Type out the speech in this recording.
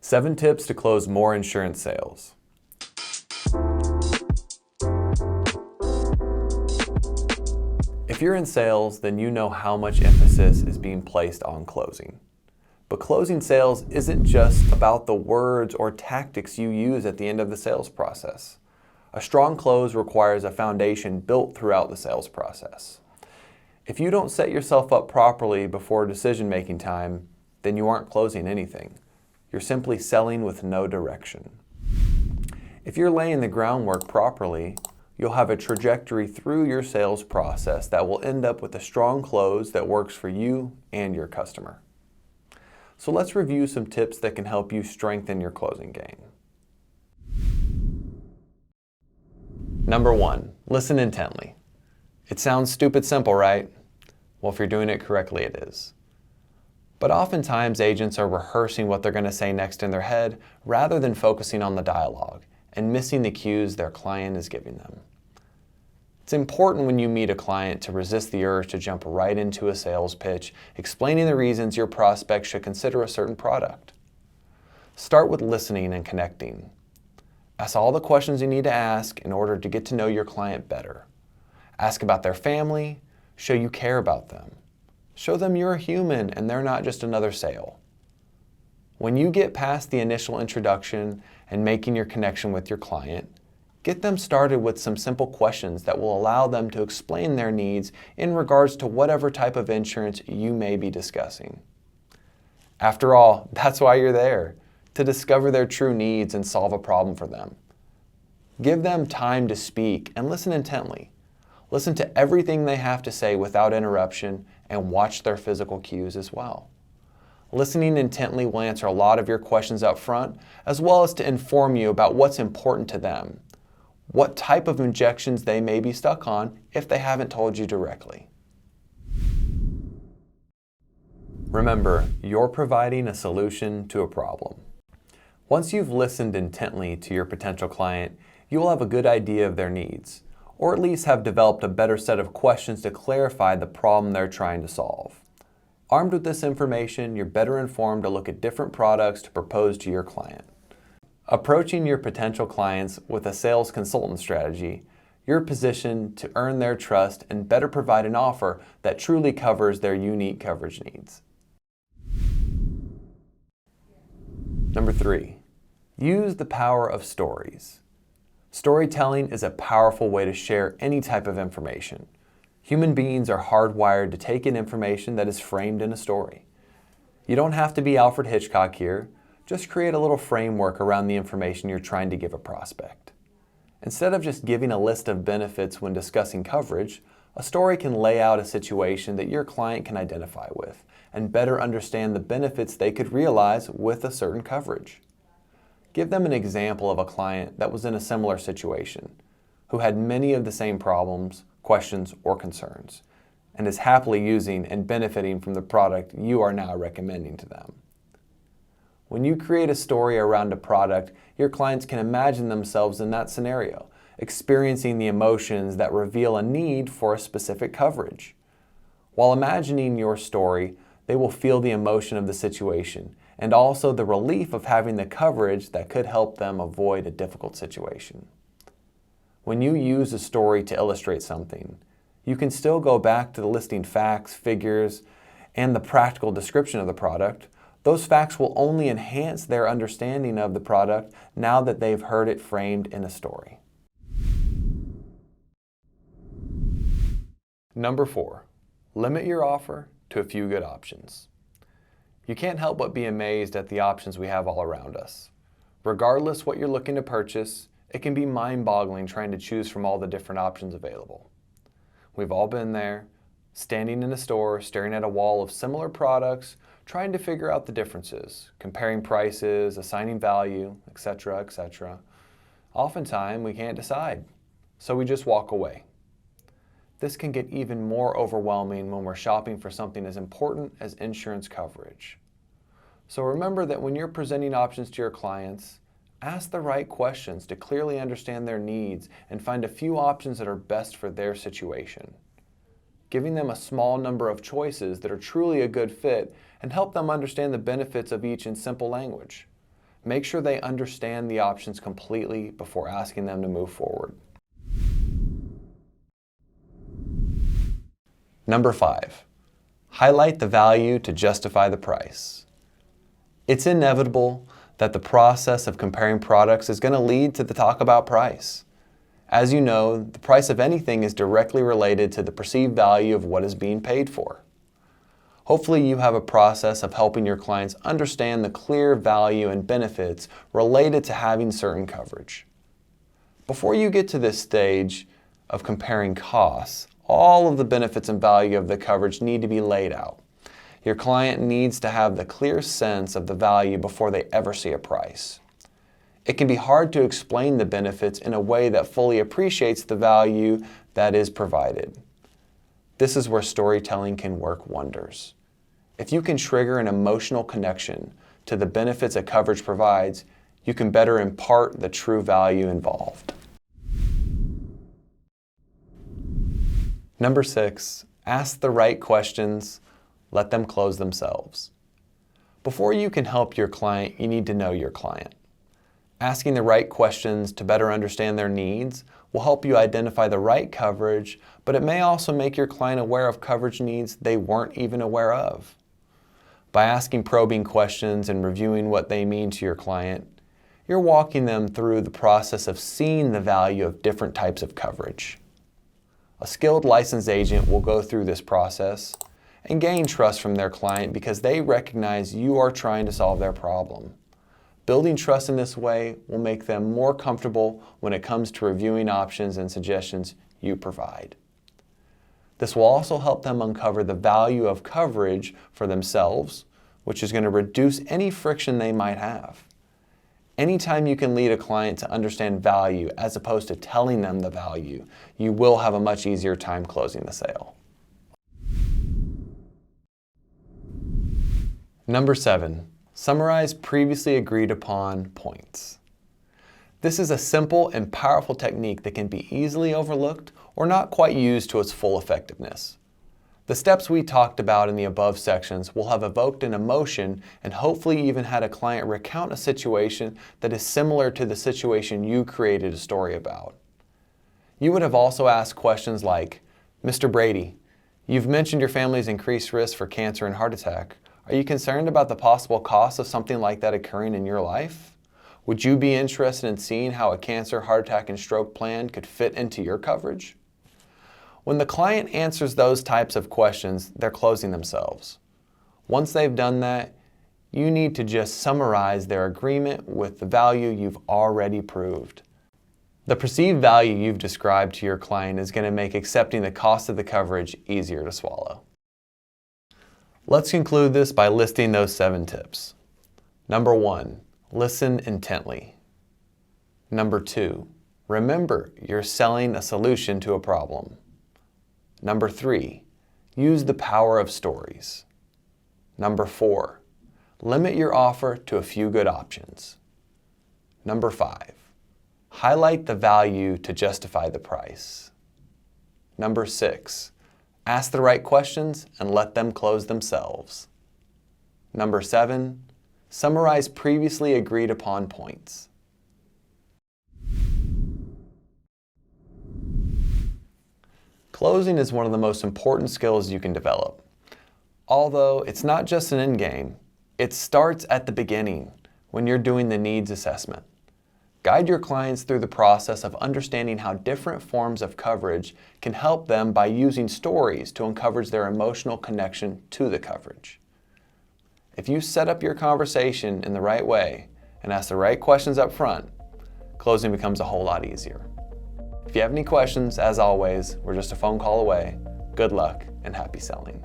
7 tips to close more insurance sales. If you're in sales, then you know how much emphasis is being placed on closing. But closing sales isn't just about the words or tactics you use at the end of the sales process. A strong close requires a foundation built throughout the sales process. If you don't set yourself up properly before decision-making time, then you aren't closing anything. You're simply selling with no direction. If you're laying the groundwork properly, you'll have a trajectory through your sales process that will end up with a strong close that works for you and your customer. So let's review some tips that can help you strengthen your closing game. Number 1, listen intently. It sounds stupid simple, right? Well, if you're doing it correctly, it is. But oftentimes agents are rehearsing what they're going to say next in their head rather than focusing on the dialogue and missing the cues their client is giving them. It's important when you meet a client to resist the urge to jump right into a sales pitch, explaining the reasons your prospect should consider a certain product. Start with listening and connecting. Ask all the questions you need to ask in order to get to know your client better. Ask about their family, show you care about them. Show them you're a human and they're not just another sale. When you get past the initial introduction and making your connection with your client, get them started with some simple questions that will allow them to explain their needs in regards to whatever type of insurance you may be discussing. After all, that's why you're there, to discover their true needs and solve a problem for them. Give them time to speak and listen intently. Listen to everything they have to say without interruption and watch their physical cues as well. Listening intently will answer a lot of your questions up front, as well as to inform you about what's important to them, what type of injections they may be stuck on if they haven't told you directly. Remember, you're providing a solution to a problem. Once you've listened intently to your potential client, you will have a good idea of their needs, or at least have developed a better set of questions to clarify the problem they're trying to solve. Armed with this information, you're better informed to look at different products to propose to your client. Approaching your potential clients with a sales consultant strategy, you're positioned to earn their trust and better provide an offer that truly covers their unique coverage needs. Number 3, use the power of stories. Storytelling is a powerful way to share any type of information. Human beings are hardwired to take in information that is framed in a story. You don't have to be Alfred Hitchcock here. Just create a little framework around the information you're trying to give a prospect. Instead of just giving a list of benefits when discussing coverage, a story can lay out a situation that your client can identify with and better understand the benefits they could realize with a certain coverage. Give them an example of a client that was in a similar situation, who had many of the same problems, questions, or concerns, and is happily using and benefiting from the product you are now recommending to them. When you create a story around a product, your clients can imagine themselves in that scenario, experiencing the emotions that reveal a need for a specific coverage. While imagining your story, they will feel the emotion of the situation and also the relief of having the coverage that could help them avoid a difficult situation. When you use a story to illustrate something, you can still go back to the listing facts, figures, and the practical description of the product. Those facts will only enhance their understanding of the product now that they've heard it framed in a story. Number 4, limit your offer to a few good options. You can't help but be amazed at the options we have all around us. Regardless what you're looking to purchase, it can be mind-boggling trying to choose from all the different options available. We've all been there, standing in a store, staring at a wall of similar products, trying to figure out the differences, comparing prices, assigning value, etc., etc. Oftentimes, we can't decide, so we just walk away. This can get even more overwhelming when we're shopping for something as important as insurance coverage. So remember that when you're presenting options to your clients, ask the right questions to clearly understand their needs and find a few options that are best for their situation. Giving them a small number of choices that are truly a good fit and help them understand the benefits of each in simple language. Make sure they understand the options completely before asking them to move forward. Number 5, highlight the value to justify the price. It's inevitable that the process of comparing products is going to lead to the talk about price. As you know, the price of anything is directly related to the perceived value of what is being paid for. Hopefully you have a process of helping your clients understand the clear value and benefits related to having certain coverage. Before you get to this stage of comparing costs, all of the benefits and value of the coverage need to be laid out. Your client needs to have the clear sense of the value before they ever see a price. It can be hard to explain the benefits in a way that fully appreciates the value that is provided. This is where storytelling can work wonders. If you can trigger an emotional connection to the benefits a coverage provides, you can better impart the true value involved. Number 6, ask the right questions, let them close themselves. Before you can help your client, you need to know your client. Asking the right questions to better understand their needs will help you identify the right coverage, but it may also make your client aware of coverage needs they weren't even aware of. By asking probing questions and reviewing what they mean to your client, you're walking them through the process of seeing the value of different types of coverage. A skilled licensed agent will go through this process and gain trust from their client because they recognize you are trying to solve their problem. Building trust in this way will make them more comfortable when it comes to reviewing options and suggestions you provide. This will also help them uncover the value of coverage for themselves, which is going to reduce any friction they might have. Anytime you can lead a client to understand value as opposed to telling them the value, you will have a much easier time closing the sale. Number 7, summarize previously agreed upon points. This is a simple and powerful technique that can be easily overlooked or not quite used to its full effectiveness. The steps we talked about in the above sections will have evoked an emotion and hopefully even had a client recount a situation that is similar to the situation you created a story about. You would have also asked questions like, Mr. Brady, you've mentioned your family's increased risk for cancer and heart attack. Are you concerned about the possible cost of something like that occurring in your life? Would you be interested in seeing how a cancer, heart attack, and stroke plan could fit into your coverage? When the client answers those types of questions, they're closing themselves. Once they've done that, you need to just summarize their agreement with the value you've already proved. The perceived value you've described to your client is going to make accepting the cost of the coverage easier to swallow. Let's conclude this by listing those 7 tips. Number 1, listen intently. Number 2, remember you're selling a solution to a problem. Number 3, use the power of stories. Number 4, limit your offer to a few good options. Number 5, highlight the value to justify the price. Number 6, ask the right questions and let them close themselves. Number 7, summarize previously agreed upon points. Closing is one of the most important skills you can develop. Although it's not just an end game, it starts at the beginning when you're doing the needs assessment. Guide your clients through the process of understanding how different forms of coverage can help them by using stories to uncover their emotional connection to the coverage. If you set up your conversation in the right way and ask the right questions up front, closing becomes a whole lot easier. If you have any questions, as always, we're just a phone call away. Good luck and happy selling.